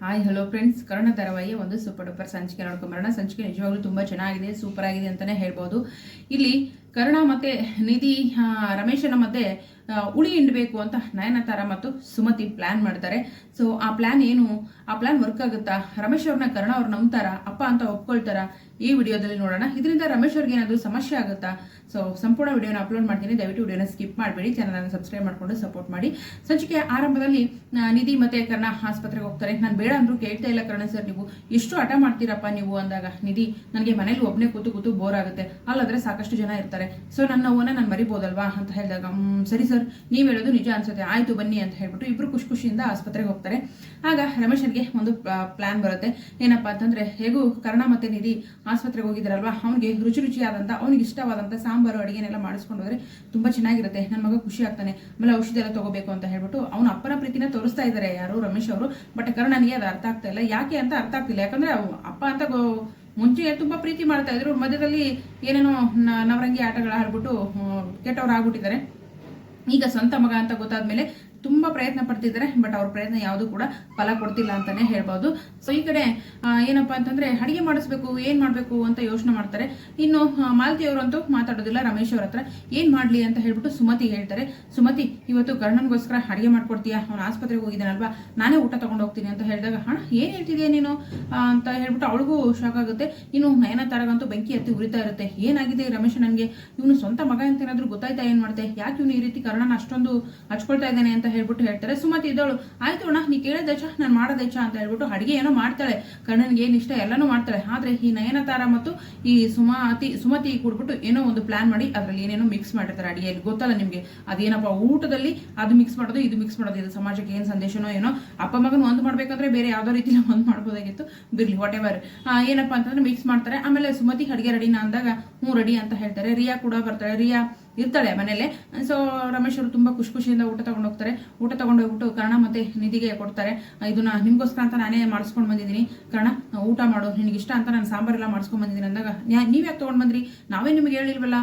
Hi hello friends, Karna ಧಾರಾವಾಹಿಯ ಒಂದು super duper ಸಂಚಿಕೆ ನೋಡ್ಕೊಂಬರೋಣ. ಸಂಚಿಕೆ ನಿಜವಾಗ್ಲೂ ತುಂಬ ಚೆನ್ನಾಗಿದೆ, ಸೂಪರ್ ಆಗಿದೆ ಅಂತಲೇ ಹೇಳ್ಬೋದು. ಇಲ್ಲಿ ಕರ್ಣ ಮತ್ತು ನಿಧಿ ರಮೇಶನ ಮಧ್ಯೆ ಉಳಿ ಹಿಂಡಬೇಕು ಅಂತ ನಯನತಾರ ಮತ್ತು ಸುಮತಿ ಪ್ಲಾನ್ ಮಾಡ್ತಾರೆ. ಸೊ ಆ ಪ್ಲಾನ್ ಏನು, ಆ ಪ್ಲಾನ್ ವರ್ಕ್ ಆಗುತ್ತಾ, ರಮೇಶ್ ಅವ್ರನ್ನ ಕರ್ಣ ಅವ್ರು ನಂಬ್ತಾರ, ಅಪ್ಪ ಅಂತ ಒಪ್ಕೊಳ್ತಾರ, ಈ ವಿಡಿಯೋದಲ್ಲಿ ನೋಡೋಣ. ಇದರಿಂದ ರಮೇಶ್ ಅವ್ರಿಗೆ ಏನಾದರೂ ಸಮಸ್ಯೆ ಆಗುತ್ತಾ? ಸೊ ಸಂಪೂರ್ಣ ವಿಡಿಯೋನ ಅಪ್ಲೋಡ್ ಮಾಡ್ತೀನಿ, ದಯವಿಟ್ಟು ವಿಡಿಯೋನ ಸ್ಕಿಪ್ ಮಾಡಬೇಡಿ, ಚಾನಲ್ನ ಸಬ್ಸ್ಕ್ರೈಬ್ ಮಾಡಿಕೊಂಡು ಸಪೋರ್ಟ್ ಮಾಡಿ. ಸಂಚಿಕೆ ಆರಂಭದಲ್ಲಿ ನಿಧಿ ಮತ್ತೆ ಕರ್ಣ ಆಸ್ಪತ್ರೆಗೆ ಹೋಗ್ತಾರೆ. ನಾನು ಬೇಡ ಅಂದ್ರೂ ಕೇಳ್ತಾ ಇಲ್ಲ ಕರ್ಣ ಸರ್, ನೀವು ಎಷ್ಟು ಹಠ ಮಾಡ್ತೀರಪ್ಪ ನೀವು ಅಂದಾಗ ನಿಧಿ, ನನಗೆ ಮನೇಲಿ ಒಬ್ಬನೇ ಕೂತು ಬೋರ್ ಆಗುತ್ತೆ, ಅಲ್ಲಾದ್ರೆ ಸಾಕಷ್ಟು ಜನ ಇರ್ತಾರೆ, ಸೊ ನನ್ನ ನೋವನ್ನ ನಾನು ಮರಿಬೋದಲ್ವಾ ಅಂತ ಹೇಳಿದಾಗ ಸರಿ ಸರ್, ನೀವು ಹೇಳೋದು ನಿಜ ಅನ್ಸುತ್ತೆ, ಆಯ್ತು ಬನ್ನಿ ಅಂತ ಹೇಳ್ಬಿಟ್ಟು ಇಬ್ರು ಖುಷಿಯಿಂದ ಆಸ್ಪತ್ರೆಗೆ ಹೋಗ್ತಾರೆ. ಆಗ ರಮೇಶನ್ಗೆ ಒಂದು ಪ್ಲಾನ್ ಬರುತ್ತೆ. ಏನಪ್ಪಾ ಅಂತಂದ್ರೆ, ಹೇಗೂ ಕರ್ಣ ಮತ್ತೆ ನಿಧಿ ಆಸ್ಪತ್ರೆಗೆ ಹೋಗಿದ್ರಲ್ವಾ, ಅವನಿಗೆ ರುಚಿಯಾದಂತ ಅವನಿಗೆ ಇಷ್ಟವಾದಂತ ಸಾಂಬಾರು ಅಡಿಗೆನೆಲ್ಲ ಮಾಡಿಸ್ಕೊಂಡು ಹೋದ್ರೆ ತುಂಬಾ ಚೆನ್ನಾಗಿರುತ್ತೆ, ನನ್ನ ಮಗ ಖುಷಿ ಆಗ್ತಾನೆ, ಆಮೇಲೆ ಔಷಧಿ ಎಲ್ಲ ತಗೋಬೇಕು ಅಂತ ಹೇಳ್ಬಿಟ್ಟು ಅವನ ಅಪ್ಪನ ಪ್ರೀತಿನ ತೋರಿಸ್ತಾ ಇದ್ದಾರೆ ಯಾರು, ರಮೇಶ್ ಅವರು. ಬಟ್ ಕರ್ಣನಿಗೆ ಅದು ಅರ್ಥ ಆಗ್ತಾ ಇಲ್ಲ. ಯಾಕೆ ಅಂತ ಅರ್ಥ ಆಗ್ತಿಲ್ಲ, ಯಾಕಂದ್ರೆ ಅಪ್ಪ ಅಂತ ಮುಂಚೆ ತುಂಬಾ ಪ್ರೀತಿ ಮಾಡ್ತಾ ಇದ್ರು, ಮಧ್ಯದಲ್ಲಿ ಏನೇನೋ ನವರಂಗಿ ಆಟಗಳು ಆಡ್ಬಿಟ್ಟು ಕೆಟ್ಟವ್ರು ಆಗ್ಬಿಟ್ಟಿದ್ದಾರೆ. ಈಗ ಸ್ವಂತ ಮಗ ಅಂತ ಗೊತ್ತಾದ್ಮೇಲೆ ತುಂಬಾ ಪ್ರಯತ್ನ ಪಡ್ತಿದ್ದಾರೆ, ಬಟ್ ಅವ್ರ ಪ್ರಯತ್ನ ಯಾವುದು ಕೂಡ ಫಲ ಕೊಡ್ತಿಲ್ಲ ಅಂತಾನೆ ಹೇಳ್ಬೋದು. ಸೊ ಈ ಕಡೆ ಏನಪ್ಪಾ ಅಂತಂದ್ರೆ, ಅಡಿಗೆ ಮಾಡಿಸ್ಬೇಕು, ಏನ್ ಮಾಡ್ಬೇಕು ಅಂತ ಯೋಚನೆ ಮಾಡ್ತಾರೆ. ಇನ್ನು ಮಾಲತಿ ಅವರಂತೂ ಮಾತಾಡೋದಿಲ್ಲ ರಮೇಶ್ ಅವ್ರ ಹತ್ರ. ಏನ್ ಮಾಡ್ಲಿ ಅಂತ ಹೇಳ್ಬಿಟ್ಟು ಸುಮತಿ ಹೇಳ್ತಾರೆ. ಸುಮತಿ, ಇವತ್ತು ಕರ್ಣನ್ಗೋಸ್ಕರ ಅಡಿಗೆ ಮಾಡ್ಕೊಡ್ತೀಯಾ, ಅವ್ನ ಆಸ್ಪತ್ರೆಗೆ ಹೋಗಿದ್ದಾನಲ್ವಾ, ನಾನೇ ಊಟ ತಗೊಂಡು ಹೋಗ್ತೀನಿ ಅಂತ ಹೇಳಿದಾಗ, ಹಣ ಏನ್ ಹೇಳ್ತಿದ್ಯಾ ನೀನು ಅಂತ ಹೇಳ್ಬಿಟ್ಟು ಅವಳಿಗೂ ಶಾಕ್ ಆಗುತ್ತೆ. ಇನ್ನು ನಯನತಾರಗಂತೂ ಬೆಂಕಿ ಹತ್ತಿ ಉರಿತಾ ಇರುತ್ತೆ. ಏನಾಗಿದೆ ರಮೇಶ್, ನನ್ಗೆ ಇವನು ಸ್ವಂತ ಮಗ ಅಂತ ಏನಾದ್ರು ಗೊತ್ತಾಯ್ತಾ, ಏನ್ ಮಾಡ್ತೆ, ಯಾಕೆ ಇವನು ಈ ರೀತಿ ಕರ್ಣನ ಅಷ್ಟೊಂದು ಹಚ್ಕೊಳ್ತಾ ಇದ್ದಾನೆ ಅಂತ ಹೇಳ್ಬಿಟ್ಟು ಹೇಳ್ತಾರೆ. ಸುಮತಿ ಇದ್ದವಳು, ಆಯ್ತು ಅಣ್ಣ ನೀ ಕೇಳೋದಚ್ಚ, ನಾನು ಮಾಡೋದಚ್ಚ ಅಂತ ಹೇಳ್ಬಿಟ್ಟು ಅಡಿಗೆ ಏನೋ ಮಾಡ್ತಾಳೆ, ಕರ್ಣನ್ಗೆ ಏನ್ ಇಷ್ಟ ಎಲ್ಲಾನು ಮಾಡ್ತಾಳೆ. ಆದ್ರೆ ಈ ನಯನತಾರ ಮತ್ತು ಈ ಸುಮತಿ ಕೂಡ್ಬಿಟ್ಟು ಏನೋ ಒಂದು ಪ್ಲಾನ್ ಮಾಡಿ ಅದ್ರಲ್ಲಿ ಏನೇನೋ ಮಿಕ್ಸ್ ಮಾಡಿರ್ತಾರೆ ಅಡಿಗೆಯಲ್ಲಿ. ಗೊತ್ತಲ್ಲ ನಿಮ್ಗೆ ಅದೇನಪ್ಪ, ಊಟದಲ್ಲಿ ಅದು ಮಿಕ್ಸ್ ಮಾಡೋದು ಇದು ಮಿಕ್ಸ್ ಮಾಡೋದು, ಇದು ಸಮಾಜಕ್ಕೆ ಏನ್ ಸಂದೇಶನೋ ಏನೋ. ಅಪ್ಪ ಮಗನ ಒಂದು ಮಾಡ್ಬೇಕಂದ್ರೆ ಬೇರೆ ಯಾವ್ದೋ ರೀತಿ ಒಂದು ಮಾಡ್ಬೋದಾಗಿತ್ತು, ಬಿರ್ಲಿ ವಾಟ್ ಎವರ್. ಏನಪ್ಪಾ ಅಂತಂದ್ರೆ ಮಿಕ್ಸ್ ಮಾಡ್ತಾರೆ. ಆಮೇಲೆ ಸುಮತಿ ಅಡಿಗೆ ರೆಡಿನಾ ಅಂದಾಗ ಹ್ಞೂ ರೆಡಿ ಅಂತ ಹೇಳ್ತಾರೆ. ರಿಯಾ ಕೂಡ ಬರ್ತಾಳೆ, ರಿಯಾ ಇರ್ತಾಳೆ ಮನೇಲೆ. ಸೊ ರಮೇಶ್ ಅವರು ತುಂಬಾ ಖುಷಿಯಿಂದ ಊಟ ತಗೊಂಡು ಹೋಗ್ತಾರೆ. ಊಟ ತಗೊಂಡು ಹೋಗ್ಬಿಟ್ಟು ಕರ್ಣ ಮತ್ತೆ ನಿಧಿಗೆ ಕೊಡ್ತಾರೆ. ಇದನ್ನ ನಿಮ್ಗೋಸ್ಕರ ಅಂತ ನಾನೇ ಮಾಡಿಸ್ಕೊಂಡು ಬಂದಿದ್ದೀನಿ, ಕರ್ಣ ಊಟ ಮಾಡು, ನಿನಗೆ ಇಷ್ಟ ಅಂತ ನಾನು ಸಾಂಬಾರೆಲ್ಲ ಮಾಡಿಸ್ಕೊಂಡ್ ಬಂದಿದ್ದೀನಿ ಅಂದಾಗ, ನೀವ್ ಯಾಕೆ ತಗೊಂಡ್ ಬಂದ್ರಿ, ನಾವೇ ನಿಮ್ಗೆ ಹೇಳಿಲ್ವಲ್ಲ,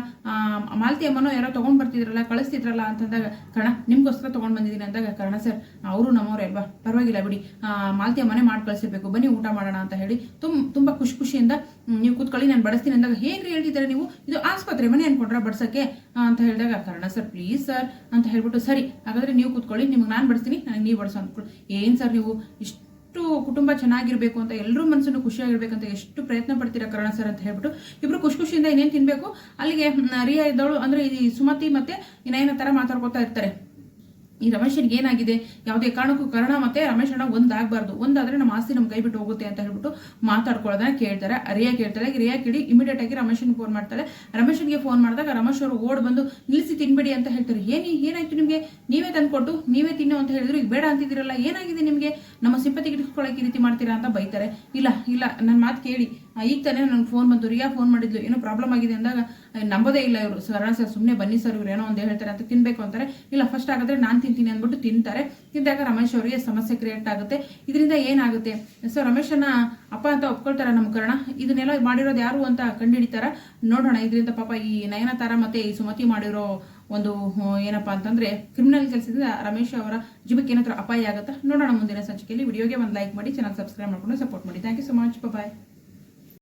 ಮಾಲತಿ ಅಮ್ಮನೋ ಯಾರೋ ತಗೊಂಡ್ ಬರ್ತಿದ್ರಲ್ಲ, ಕಳಿಸ್ತಿದ್ರಲ್ಲ ಅಂತಂದಾಗ, ಕರ್ಣ ನಿಮ್ಗೋಸ್ಕರ ತಗೊಂಡ್ ಬಂದಿದ್ದೀನಿ ಅಂದಾಗ, ಕರ್ಣ ಸರ್ ಅವರು ನಮ್ಮವ್ರೆ ಅಲ್ವಾ, ಪರವಾಗಿಲ್ಲ ಬಿಡಿ, ಮಾಲತಿ ಅಮ್ಮನೆ ಮಾಡಿ ಕಳಿಸಿರ್ಬೇಕು, ಬನ್ನಿ ಊಟ ಮಾಡೋಣ ಅಂತ ಹೇಳಿ ತುಂಬಾ ಖುಷಿಯಿಂದ ನೀವು ಕೂತ್ಕೊಳ್ಳಿ, ನಾನು ಬಡಿಸ್ತೀನಿ ಅಂದಾಗ, ಹೇಗ್ರಿ ಹೇಳ್ತಿದ್ದಾರೆ ನೀವು, ಇದು ಆಸ್ಪತ್ರೆ ಮನೆ ಅನ್ಕೊಂಡ್ರ ಬಡ್ಸಕ್ಕೆ ಅಂತ ಹೇಳಿದಾಗ, ಕರ್ಣ ಸರ್ ಪ್ಲೀಸ್ ಸರ್ ಅಂತ ಹೇಳ್ಬಿಟ್ಟು, ಸರಿ ಹಾಗಾದ್ರೆ ನೀವು ಕೂತ್ಕೊಳ್ಳಿ, ನಿಮ್ಗೆ ನಾನು ಬಡಿಸ್ತೀನಿ, ನನಗೆ ನೀವು ಬಡಿಸೋ ಅಂದ್ಕೊಳ್ಳಿ. ಏನ್ ಸರ್ ನೀವು ಇಷ್ಟು ಕುಟುಂಬ ಚೆನ್ನಾಗಿರ್ಬೇಕು ಅಂತ, ಎಲ್ಲರೂ ಮನಸ್ಸನ್ನು ಖುಷಿಯಾಗಿರ್ಬೇಕಂತ ಎಷ್ಟು ಪ್ರಯತ್ನ ಪಡ್ತೀರಾ ಕರ್ಣ ಸರ್ ಅಂತ ಹೇಳ್ಬಿಟ್ಟು ಇಬ್ರು ಖುಷಿಯಿಂದ ಇನ್ನೇನು ತಿನ್ಬೇಕು. ಅಲ್ಲಿಗೆ ರಿಯಾ ಇದ್ದವಳು ಅಂದ್ರೆ ಈ ಸುಮತಿ ಮತ್ತೆ ನಯನತಾರ ಮಾತಾಡ್ಕೊತಾ ಇರ್ತಾರೆ. ಈ ರಮೇಶನ್ಗೆ ಏನಾಗಿದೆ, ಯಾವುದೇ ಕಾರಣಕ್ಕೂ ಕರ್ಣ ಮತ್ತೆ ರಮೇಶ್ ಅಣ್ಣ ಒಂದಾಗಬಾರ್ದು, ಒಂದಾದ್ರೆ ನಮ್ಮ ಆಸ್ತಿ ನಮ್ಮ ಕೈ ಬಿಟ್ಟು ಹೋಗುತ್ತೆ ಅಂತ ಹೇಳ್ಬಿಟ್ಟು ಮಾತಾಡ್ಕೊಳ್ಳೋದನ್ನ ಕೇಳ್ತಾರೆ. ರಿಯಾ ಕೇಳ್ತಾಳೆ. ರಿಯಾ ಕೇಳಿ ಇಮಿಡಿಯೇಟ್ ಆಗಿ ರಮೇಶನ್ಗೆ ಫೋನ್ ಮಾಡ್ತಾಳೆ. ರಮೇಶನ್ಗೆ ಫೋನ್ ಮಾಡಿದಾಗ ರಮೇಶ್ ಅವರು ಓಡ್ ಬಂದು ನಿಲ್ಲಿಸಿ ತಿನ್ಬೇಡಿ ಅಂತ ಹೇಳ್ತಾರೆ. ಏನಾಯ್ತು ನಿಮ್ಗೆ, ನೀವೇ ತಂದ್ಕೊಟ್ಟು ನೀವೇ ತಿನ್ನು ಅಂತ ಹೇಳಿದ್ರು, ಈಗ ಬೇಡ ಅಂತಿದ್ದೀರಲ್ಲ, ಏನಾಗಿದೆ ನಿಮ್ಗೆ, ನಮ್ಮ ಸಿಂಪತಿಗೆ ಇಟ್ಕೊಳ್ಳೋಕೆ ಈ ರೀತಿ ಮಾಡ್ತೀರಾ ಅಂತ ಬೈತಾರೆ. ಇಲ್ಲ ನನ್ನ ಮಾತು ಕೇಳಿ, ಈಗ ತಾನೇ ನನ್ಗೆ ಫೋನ್ ಬಂತು, ರಿಯಾ ಫೋನ್ ಮಾಡಿದ್ಲು, ಏನೋ ಪ್ರಾಬ್ಲಮ್ ಆಗಿದೆ ಅಂದಾಗ ನಂಬೋದೇ ಇಲ್ಲ ಇವರು, ಕರ್ಣ ಸರ್ ಸುಮ್ಮನೆ ಬನ್ನಿ ಸರ್, ಇವ್ರು ಏನೋ ಒಂದು ಹೇಳ್ತಾರೆ ಅಂತ ತಿನ್ಬೇಕು ಅಂತಾರೆ. ಇಲ್ಲ ಫಸ್ಟ್ ಆಗಿದ್ರೆ ನಾನು ತಿಂತೀನಿ ಅಂದ್ಬಿಟ್ಟು ತಿಂತಾರೆ. ತಿಂದಾಗ ರಮೇಶ್ ಅವರಿಗೆ ಸಮಸ್ಯೆ ಕ್ರಿಯೇಟ್ ಆಗುತ್ತೆ. ಇದರಿಂದ ಏನಾಗುತ್ತೆ, ಸೊ ರಮೇಶನ್ನ ಅಪ್ಪ ಅಂತ ಒಪ್ಕೊಳ್ತಾರ ನಮ್ಮ ಕರ್ಣ, ಇದನ್ನೆಲ್ಲ ಮಾಡಿರೋದು ಯಾರು ಅಂತ ಕಂಡುಹಿಡಿತಾರ. ನೋಡೋಣ ಇದರಿಂದ ಪಾಪ ಈ ನಯನತಾರ ಮತ್ತೆ ಈ ಸುಮತಿ ಮಾಡಿರೋ ಒಂದು ಏನಪ್ಪಾ ಅಂತಂದ್ರೆ ಕ್ರಿಮಿನಲ್ ಕೆಲಸದಿಂದ ರಮೇಶ್ ಅವರ ಜೀವಕ್ಕೆ ಏನಾದರೂ ಅಪಾಯ ಆಗುತ್ತಾ ನೋಡೋಣ ಮುಂದಿನ ಸಂಚಿಕೆಯಲ್ಲಿ. ವಿಡಿಯೋಗೆ ಒಂದು ಲೈಕ್ ಮಾಡಿ, ಚಾನಲ್ ಸಬ್ಸ್ಕ್ರೈಬ್ ಮಾಡ್ಕೊಂಡು ಸಪೋರ್ಟ್ ಮಾಡಿ. Thank you so much, bye.